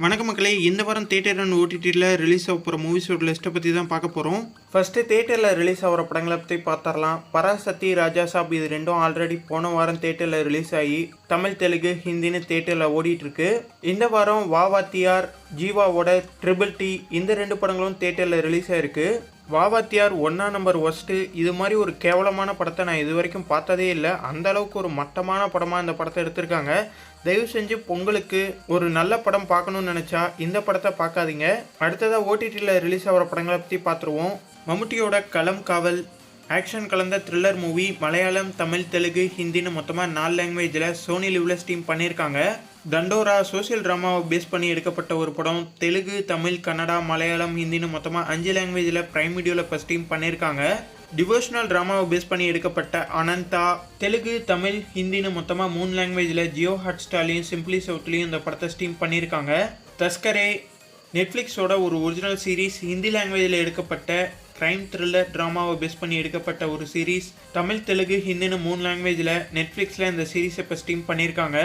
வணக்க மக்களே, இந்த வாரம் தியேட்டர் அண்ட் ஓடிடியில் ரிலீஸ் ஆக போகிற மூவிஸோட லிஸ்ட்டை பற்றி தான் பார்க்க போகிறோம். ஃபஸ்ட்டு தியேட்டரில் ரிலீஸ் ஆகிற படங்களை பற்றி பார்த்துடலாம். பராசக்தி, ராஜா சாப் இது ரெண்டும் ஆல்ரெடி போன வாரம் தியேட்டரில் ரிலீஸ் ஆகி தமிழ், தெலுங்கு, ஹிந்தின்னு தியேட்டரில் ஓடிட்டுருக்கு. இந்த வாரம் வாவாத்தியார், ஜீவாவோட ட்ரிபிள் டி இந்த ரெண்டு படங்களும் தியேட்டரில் ரிலீஸ் ஆகிருக்கு. வாவாத்தியார் 1 நம்பர் ஒஸ்ட்டு. இது மாதிரி ஒரு கேவலமான படத்தை நான் இது வரைக்கும் பார்த்ததே இல்லை. அந்த அளவுக்கு ஒரு மட்டமான படமாக இந்த படத்தை எடுத்திருக்காங்க. தயவு செஞ்சு பொங்கலுக்கு ஒரு நல்ல படம் பார்க்கணும்னு நினச்சா இந்த படத்தை பார்க்காதீங்க. அடுத்ததாக ஓடிடியில் ரிலீஸ் ஆகிற படங்களை பற்றி பார்த்துருவோம். மம்முட்டியோட களம் காவல் ஆக்ஷன் கலந்த த்ரில்லர் மூவி மலையாளம், தமிழ், தெலுங்கு, ஹிந்தின்னு மொத்தமாக 4 லாங்குவேஜில் சோனி லிவ்ல ஸ்ட்ரீம் பண்ணியிருக்காங்க. தண்டோரா சோசியல் ட்ராமாவை பேஸ் பண்ணி எடுக்கப்பட்ட ஒரு படம். தெலுங்கு, தமிழ், கன்னடா, மலையாளம், ஹிந்தின்னு மொத்தமாக 5 லாங்குவேஜில் பிரைம் வீடியோவில் இப்போ ஸ்ட்ரீம் பண்ணியிருக்காங்க. டிவோஷனல் ட்ராமாவை பேஸ் பண்ணி எடுக்கப்பட்ட அனந்தா தெலுங்கு, தமிழ், ஹிந்தின்னு மொத்தமாக 3 லாங்குவேஜில் ஜியோ ஹாட் ஸ்டார்லையும் சிம்பிளி சவுட்லையும் இந்த படத்தை ஸ்ட்ரீம் பண்ணியிருக்காங்க. தஸ்கரே நெட்ஃப்ளிக்ஸோட ஒரு ஒரிஜினல் சீரீஸ். ஹிந்தி லாங்குவேஜில் எடுக்கப்பட்ட க்ரைம் த்ரில்லர் ட்ராமாவை பேஸ் பண்ணி எடுக்கப்பட்ட ஒரு சீரீஸ். தமிழ், தெலுங்கு, ஹிந்தின்னு 3 லாங்குவேஜில் நெட்ஃப்ளிக்ஸில் இந்த சீரீஸை இப்போ ஸ்ட்ரீம் பண்ணியிருக்காங்க.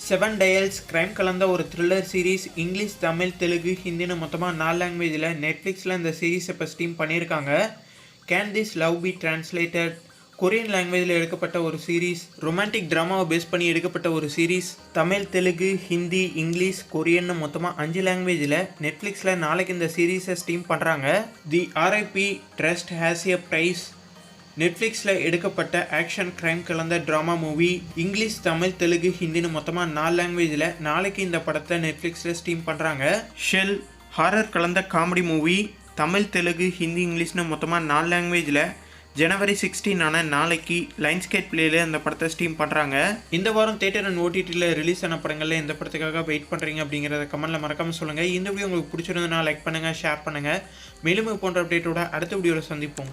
7 டயல்ஸ் க்ரைம் கலந்த ஒரு thriller series. English, Tamil, Telugu, ஹிந்தின்னு மொத்தமாக 4 லாங்குவேஜில் நெட்ஃப்ளிக்ஸில் இந்த சீரீஸை இப்போ ஸ்ட்ரீம் பண்ணியிருக்காங்க. Can this love be translated Korean லாங்குவேஜில் எடுக்கப்பட்ட ஒரு சீரீஸ். ரொமான்டிக் ட்ராமாவை பேஸ் பண்ணி எடுக்கப்பட்ட ஒரு சீரீஸ். தமிழ், தெலுங்கு, ஹிந்தி, இங்கிலீஷ், கொரியன்னு மொத்தமாக 5 லாங்குவேஜில் நெட்ஃப்ளிக்ஸில் நாளைக்கு இந்த சீரீஸை ஸ்ட்ரீம் பண்ணுறாங்க. The RIP trust has a price நெட்ஃப்ளிக்ஸில் எடுக்கப்பட்ட ஆக்ஷன் க்ரைம் கலந்த drama movie. English, Tamil, Telugu, ஹிந்தின்னு மொத்தமாக 4 லாங்குவேஜில் நாளைக்கு இந்த படத்தை நெட்ஃப்ளிக்ஸில் ஸ்ட்ரீம் பண்ணுறாங்க. ஷெல் ஹாரர் கலந்த காமெடி மூவி. தமிழ், தெலுங்கு, ஹிந்தி, இங்கிலீஷ்னு மொத்தமாக 4 லாங்குவேஜில் ஜனவரி 16 நாளைக்கு லைன்ஸ்கேட் பிளேயில் இந்த படத்தை ஸ்ட்ரீம் பண்ணுறாங்க. இந்த வாரம் தியேட்டர் அண்ட் ஓடிடியில் ரிலீஸ் ஆன படங்களில் எந்த படத்துக்காக வெயிட் பண்ணுறீங்க அப்படிங்கிறத கமெண்ட்டில் மறக்காமல் சொல்லுங்கள். இந்த வீடியோ உங்களுக்கு பிடிச்சிருந்ததுன்னா லைக் பண்ணுங்கள், ஷேர் பண்ணுங்கள். மேலும் போன்ற அப்டேட்டோட அடுத்த வீடியோவில் சந்திப்போம்.